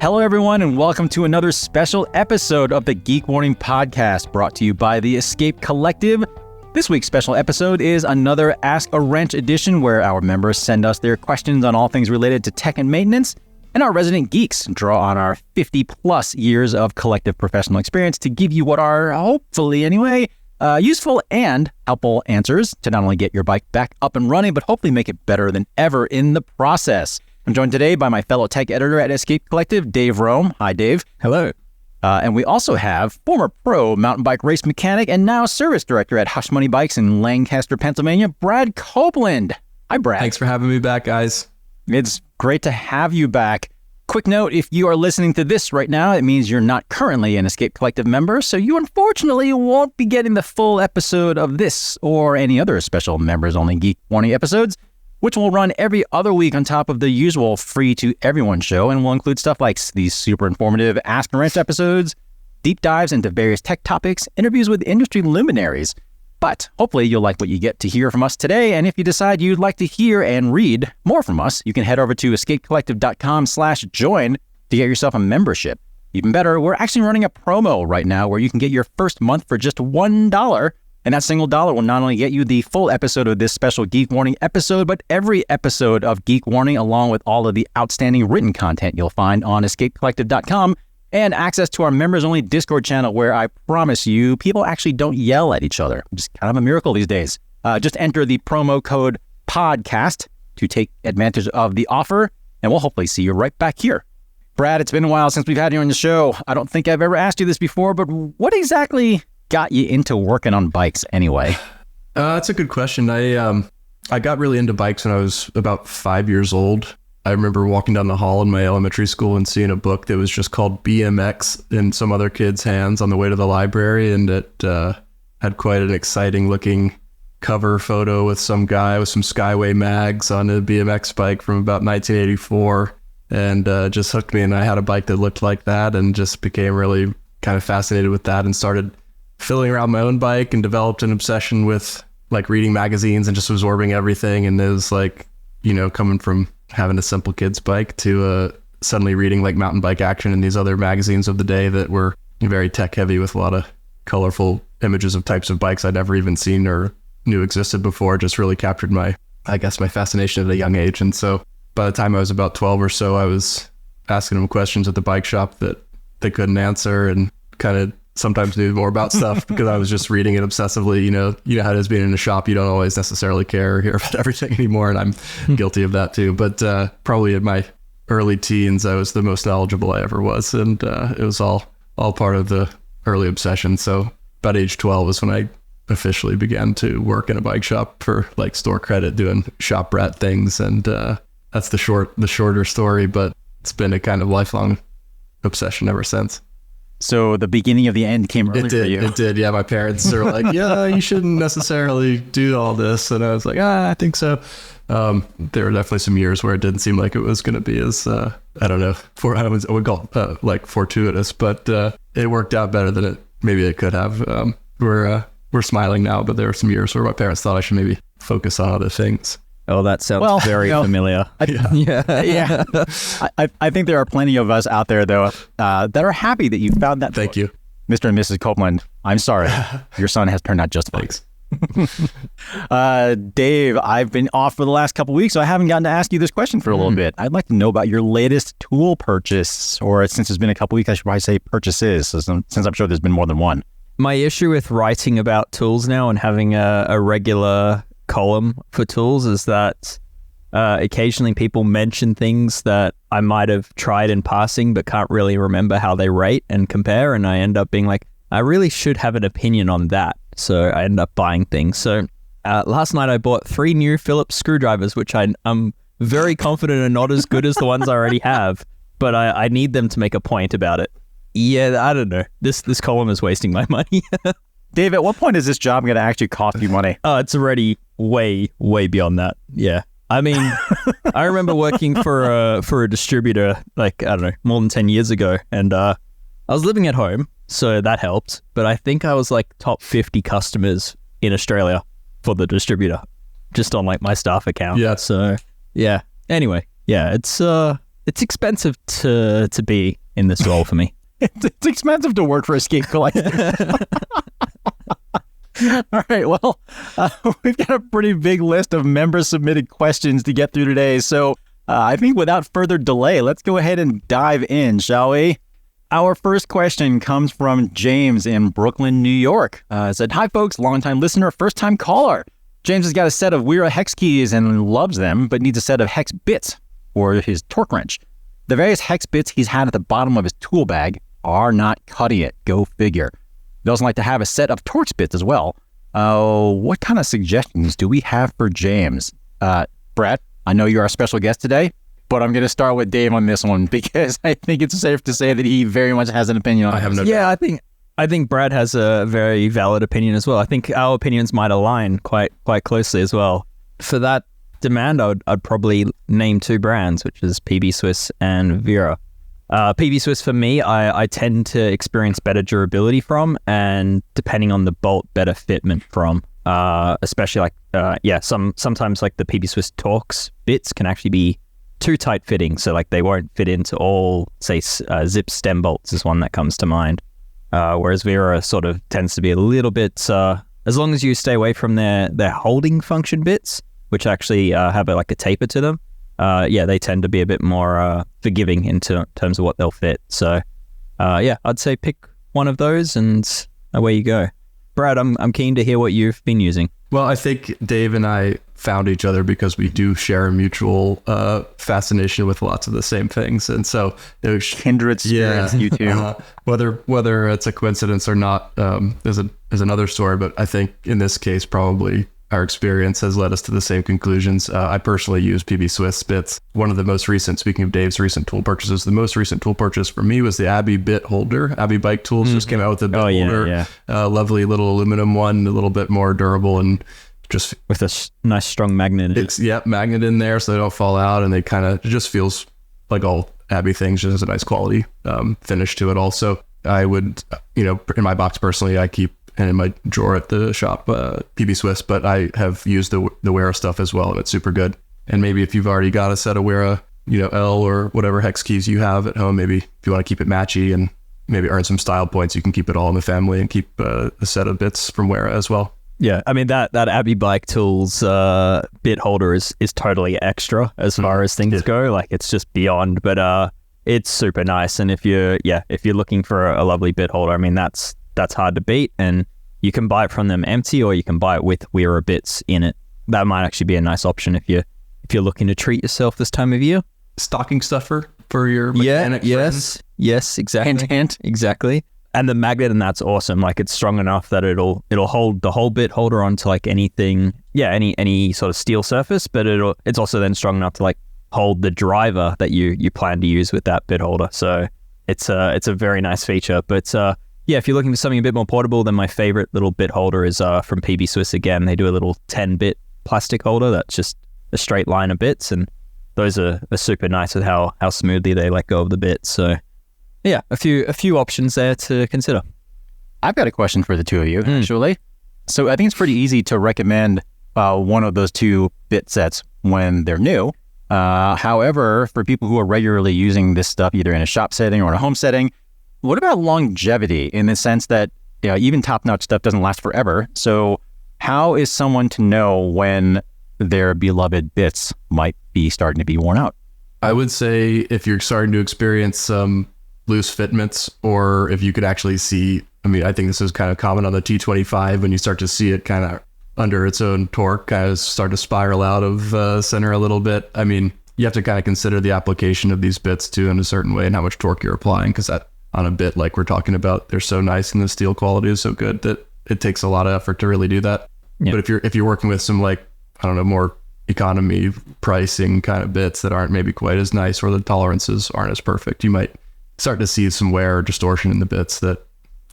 Hello, everyone, and welcome to another special episode of the Geek Warning Podcast, brought to you by the Escape Collective. This week's special episode is another Ask a Wrench edition, where our members send us their questions on all things related to tech and maintenance, and our resident geeks draw on our 50-plus years of collective professional experience to give you what are, hopefully anyway, useful and helpful answers to not only get your bike back up and running, but hopefully make it better than ever in the process. I'm joined today by my fellow tech editor at Escape Collective, Dave Rome. Hi, Dave. Hello. And we also have former pro mountain bike race mechanic and now service director at Hush Money Bikes in Lancaster, Pennsylvania, Brad Copeland. Hi, Brad. Thanks for having me back, guys. It's great to have you back. Quick note, if you are listening to this right now, it means you're not currently an Escape Collective member, so you unfortunately won't be getting the full episode of this or any other special members-only Geek Warning episodes, which will run every other week on top of the usual free-to-everyone show, and will include stuff like these super informative Ask a Wrench episodes, deep dives into various tech topics, interviews with industry luminaries. But hopefully you'll like what you get to hear from us today, and if you decide you'd like to hear and read more from us, you can head over to escapecollective.com/join to get yourself a membership. Even better, we're actually running a promo right now where you can get your first month for just $1, and that single dollar will not only get you the full episode of this special Geek Warning episode, but every episode of Geek Warning, along with all of the outstanding written content you'll find on escapecollective.com, and access to our members-only Discord channel, where I promise you, people actually don't yell at each other. Just kind of a miracle these days. Just enter the promo code PODCAST to take advantage of the offer, and we'll hopefully see you right back here. Brad, it's been a while since we've had you on the show. I don't think I've ever asked you this before, but what exactly got you into working on bikes anyway? That's a good question. I got really into bikes when I was about 5 years old. I remember walking down the hall in my elementary school and seeing a book that was just called BMX in some other kid's hands on the way to the library, and it had quite an exciting looking cover photo with some guy with some Skyway mags on a BMX bike from about 1984, and just hooked me. And I had a bike that looked like that, and just became really kind of fascinated with that, and started fiddling around my own bike, and developed an obsession with like reading magazines and just absorbing everything. And it was like, you know, coming from having a simple kid's bike to suddenly reading like Mountain Bike Action and these other magazines of the day that were very tech heavy with a lot of colorful images of types of bikes I'd never even seen or knew existed before, just really captured my fascination at a young age. And so by the time I was about 12 or so, I was asking them questions at the bike shop that they couldn't answer, and kind of sometimes knew more about stuff because I was just reading it obsessively. You know how it is being in a shop. You don't always necessarily care or hear about everything anymore, and I'm guilty of that too. But probably in my early teens, I was the most knowledgeable I ever was, and it was all part of the early obsession. So about age 12 is when I officially began to work in a bike shop for like store credit, doing shop rat things, and that's the shorter story. But it's been a kind of lifelong obsession ever since. So the beginning of the end came early for you. It did. Yeah, my parents are like, yeah, you shouldn't necessarily do all this. And I was like, I think so. There were definitely some years where it didn't seem like it was going to be as, I would call it like fortuitous, but it worked out better than it could have. We're smiling now, but there were some years where my parents thought I should maybe focus on other things. Oh, that sounds very familiar. Yeah. I think there are plenty of us out there, though, that are happy that you found that. Thank you. Mr. and Mrs. Copeland, I'm sorry. Your son has turned out just fine. Dave, I've been off for the last couple of weeks, so I haven't gotten to ask you this question for a little bit. I'd like to know about your latest tool purchase, or since it's been a couple of weeks, I should probably say purchases, since I'm sure there's been more than one. My issue with writing about tools now and having a regular column for tools is that occasionally people mention things that I might have tried in passing but can't really remember how they rate and compare, and I end up being like, I really should have an opinion on that, so I end up buying things. So last night I bought 3 new Phillips screwdrivers, which I'm very confident are not as good as the ones I already have, but I need them to make a point about it. Yeah, I don't know. This column is wasting my money. Dave, at what point is this job going to actually cost you money? Oh, it's already way beyond that. Yeah. I mean, I remember working for a distributor, like, I don't know, more than 10 years ago. And I was living at home, so that helped. But I think I was like top 50 customers in Australia for the distributor, just on like my staff account. Yeah. So, yeah. Anyway, yeah, it's it's expensive to be in this role for me. It's expensive to work for Escape Collector. All right, well, we've got a pretty big list of member-submitted questions to get through today, so I think without further delay, let's go ahead and dive in, shall we? Our first question comes from James in Brooklyn, New York. It said, "Hi, folks, longtime listener, first-time caller. James has got a set of Wera hex keys and loves them, but needs a set of hex bits for his torque wrench. The various hex bits he's had at the bottom of his tool bag are not cutting it. Go figure. He doesn't like to have a set of Torx bits as well. What kind of suggestions do we have for James?" Brad, I know you're our special guest today, but I'm going to start with Dave on this one because I think it's safe to say that he very much has an opinion on it. I have no Yeah, I think Brad has a very valid opinion as well. I think our opinions might align quite closely as well. For that demand, I'd probably name two brands, which is PB Swiss and Wera. PB Swiss for me, I tend to experience better durability from, and depending on the bolt, better fitment from. Especially sometimes like the PB Swiss Torx bits can actually be too tight fitting, so like they won't fit into all, say, zip stem bolts is one that comes to mind. Whereas Wera sort of tends to be a little bit, as long as you stay away from their holding function bits, which actually have a taper to them. They tend to be a bit more forgiving in terms of what they'll fit. So, I'd say pick one of those and away you go. Brad, I'm keen to hear what you've been using. Well, I think Dave and I found each other because we do share a mutual fascination with lots of the same things, and so kindred spirits, you two. Whether it's a coincidence or not is another story. But I think in this case, probably our experience has led us to the same conclusions. I personally use PB Swiss bits. One of the most recent, speaking of Dave's recent tool purchases, the most recent tool purchase for me was the Abbey bit holder. Abbey Bike Tools just came out with a bit holder. Lovely little aluminum one, a little bit more durable and just with a nice strong magnet. Magnet in there so they don't fall out, and it just feels like all Abbey things. Just has a nice quality finish to it. Also, I would, in my box personally, I keep, and in my drawer at the shop, PB Swiss, but I have used the Wera stuff as well, and it's super good. And maybe if you've already got a set of Wera, L or whatever hex keys you have at home, maybe if you want to keep it matchy and maybe earn some style points, you can keep it all in the family and keep a set of bits from Wera as well. Yeah, I mean that Abbey Bike Tools bit holder is totally extra as far as things go. Like it's just beyond, but it's super nice. And if you're looking for a lovely bit holder, I mean that's hard to beat, and you can buy it from them empty, or you can buy it with Wera bits in it. That might actually be a nice option if you're looking to treat yourself this time of year. Stocking stuffer for your mechanic friends. Yes, exactly. Hint. Exactly. And the magnet, and that's awesome. Like it's strong enough that it'll hold the whole bit holder onto like anything, any sort of steel surface, but it's also then strong enough to like hold the driver that you plan to use with that bit holder. So it's a very nice feature. But if you're looking for something a bit more portable, then my favorite little bit holder is from PB Swiss again. They do a little 10-bit plastic holder that's just a straight line of bits, and those are super nice with how smoothly they let go of the bits. So yeah, a few options there to consider. I've got a question for the two of you, actually. So I think it's pretty easy to recommend one of those two bit sets when they're new. However, for people who are regularly using this stuff, either in a shop setting or in a home setting, what about longevity in the sense that even top-notch stuff doesn't last forever? So how is someone to know when their beloved bits might be starting to be worn out? I would say if you're starting to experience some loose fitments, or if you could actually see, I think this is kind of common on the T25 when you start to see it kind of under its own torque kind of start to spiral out of center a little bit. You have to kind of consider the application of these bits too in a certain way and how much torque you're applying, because that on a bit like we're talking about, they're so nice and the steel quality is so good that it takes a lot of effort to really do that. Yeah. But if you're working with some more economy pricing kind of bits that aren't maybe quite as nice, or the tolerances aren't as perfect, you might start to see some wear or distortion in the bits that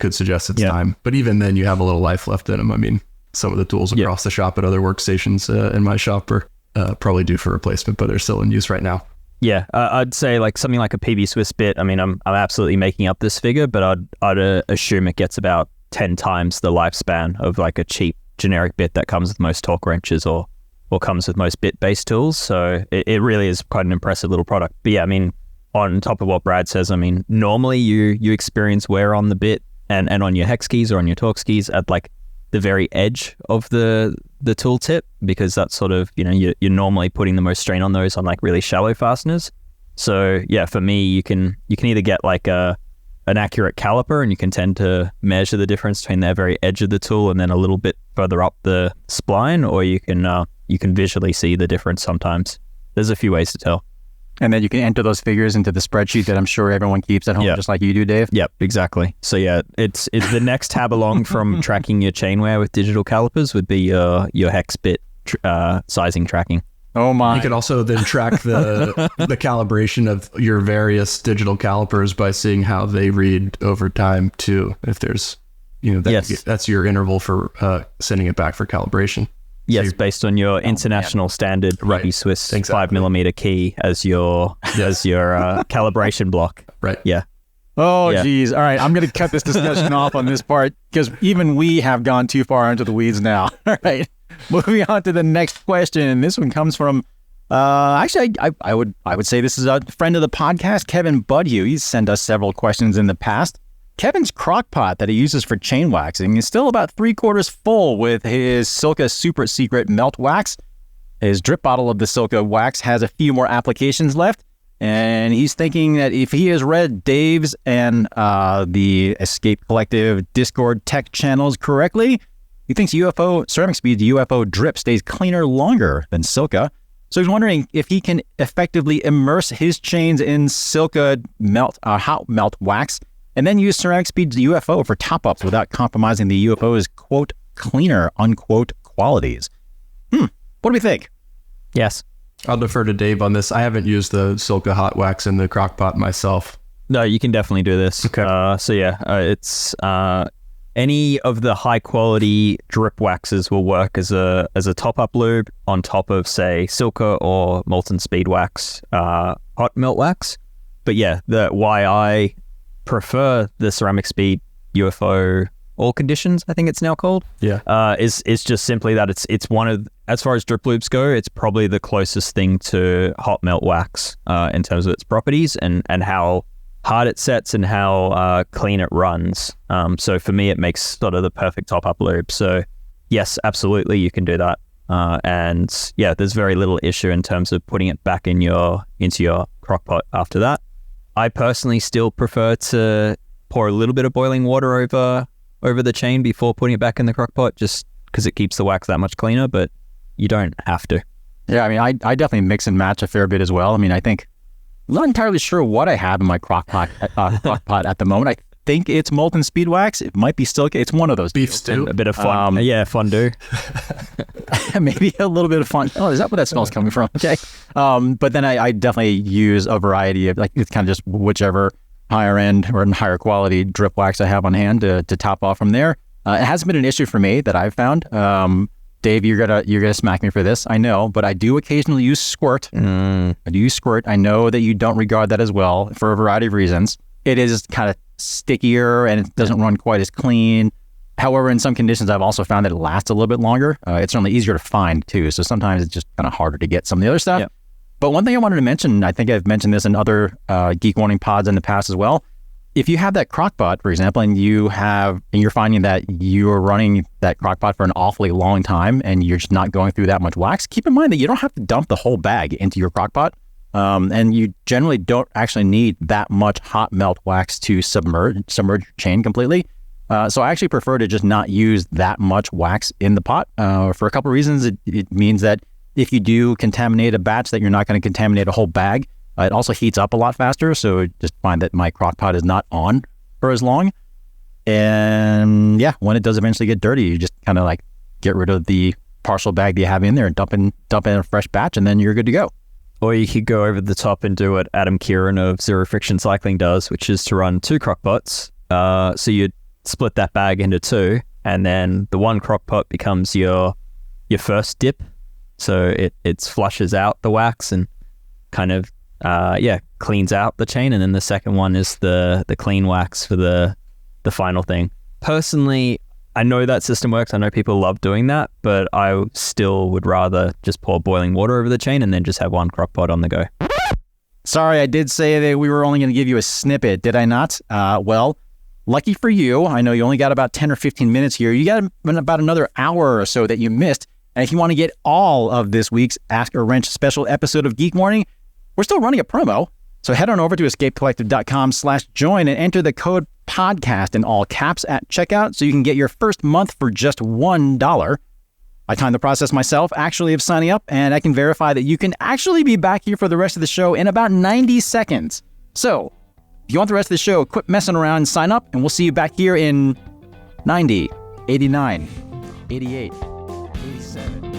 could suggest it's time. But even then, you have a little life left in them. Some of the tools across the shop at other workstations in my shop are probably due for replacement, but they're still in use right now. Yeah, I'd say like something like a PB Swiss bit. I'm absolutely making up this figure, but I'd assume it gets about 10 times the lifespan of like a cheap generic bit that comes with most torque wrenches or comes with most bit-based tools. So it really is quite an impressive little product. But yeah, on top of what Brad says, I mean, normally you experience wear on the bit and on your hex keys or on your Torx keys at like the very edge of the tool tip, because that's sort of, you're normally putting the most strain on those on like really shallow fasteners. So yeah, for me, you can either get like an accurate caliper, and you can tend to measure the difference between the very edge of the tool and then a little bit further up the spline, or you can visually see the difference sometimes. There's a few ways to tell. And then you can enter those figures into the spreadsheet that I'm sure everyone keeps at home, just like you do, Dave. Yep, exactly. So yeah, it's the next tab along from tracking your chain wear with digital calipers would be your hex bit sizing tracking. Oh my! You could also then track the calibration of your various digital calipers by seeing how they read over time too. If there's, that's your interval for sending it back for calibration. Yes, based on your international standard Swiss 5mm key as your calibration block. Right. Yeah. Oh, geez. All right. I'm going to cut this discussion off on this part because even we have gone too far into the weeds now. All right. Moving on to the next question. And this one comes from, actually, I would say this is a friend of the podcast, Kevin Budhue. He's sent us several questions in the past. Kevin's crock pot that he uses for chain waxing is still about 3/4 full with his Silka Super Secret Melt Wax. His drip bottle of the Silka wax has a few more applications left, and he's thinking that if he has read Dave's and the Escape Collective Discord tech channels correctly, he thinks Ceramic Speed's UFO drip stays cleaner longer than Silka. So he's wondering if he can effectively immerse his chains in Silka hot melt wax and then use Ceramic Speed's UFO for top-ups without compromising the UFO's, quote, cleaner, unquote, qualities. What do we think? Yes. I'll defer to Dave on this. I haven't used the Silka hot wax in the crock pot myself. No, you can definitely do this. Okay. It's any of the high-quality drip waxes will work as a top-up lube on top of, say, Silka or Molten Speed wax, hot melt wax. But yeah, why I prefer the Ceramic Speed UFO All Conditions, I think it's now called. Yeah. Is just simply that it's one of, as far as drip lubes go, it's probably the closest thing to hot melt wax in terms of its properties and how hard it sets and how clean it runs. So for me, it makes sort of the perfect top-up lube. So yes, absolutely, you can do that. And yeah, there's very little issue in terms of putting it back into your crock pot after that. I personally still prefer to pour a little bit of boiling water over the chain before putting it back in the crock pot, just because it keeps the wax that much cleaner, but you don't have to. Yeah, I mean, I definitely mix and match a fair bit as well. I mean, I think, I'm not entirely sure what I have in my crock pot at the moment. I think it's Molten Speed wax. It might be Silka. It's one of those. Beef stew. A bit of fun. fondue. Maybe a little bit of fun. Oh, is that where that smell's coming from? Okay. But then I definitely use a variety of, like, it's kind of just whichever higher end or higher quality drip wax I have on hand to top off from there. It hasn't been an issue for me that I've found. Dave, you're gonna smack me for this, I know, but I do occasionally use squirt. I do use squirt. I know that you don't regard that as well for a variety of reasons. It is kind of stickier and it doesn't run quite as clean. However, in some conditions, I've also found that it lasts a little bit longer. It's certainly easier to find too, so sometimes it's just kind of harder to get some of the other stuff. Yep. But one thing I wanted to mention, I think I've mentioned this in other Geek Warning pods in the past as well. If you have that crock pot, for example, and you're finding that you're running that crock pot for an awfully long time and you're just not going through that much wax, keep in mind that you don't have to dump the whole bag into your crock pot. And you generally don't actually need that much hot melt wax to submerge your chain completely. So I actually prefer to just not use that much wax in the pot for a couple of reasons. It means that if you do contaminate a batch, that you're not going to contaminate a whole bag. It also heats up a lot faster, so just find that my crock pot is not on for as long. And yeah, when it does eventually get dirty, you just kind of like get rid of the partial bag that you have in there and dump in a fresh batch, and then you're good to go. Or you could go over the top and do what Adam Kieran of Zero Friction Cycling does, which is to run 2 crock pots. So you'd split that bag into 2, and then the one crock pot becomes your first dip. So it flushes out the wax and kind of cleans out the chain, and then the second one is the clean wax for the final thing. Personally, I know that system works. I know people love doing that, but I still would rather just pour boiling water over the chain and then just have one crock pot on the go. Sorry, I did say that we were only going to give you a snippet, did I not? Well, lucky for you, I know you only got about 10 or 15 minutes here. You got about another hour or so that you missed. And if you want to get all of this week's Ask a Wrench special episode of Geek Warning, we're still running a promo. So head on over to escapecollective.com/join and enter the code podcast in all caps at checkout so you can get your first month for just $1. I timed the process myself actually of signing up, and I can verify that you can actually be back here for the rest of the show in about 90 seconds. So if you want the rest of the show, quit messing around and sign up, and we'll see you back here in 90, 89, 88, 87.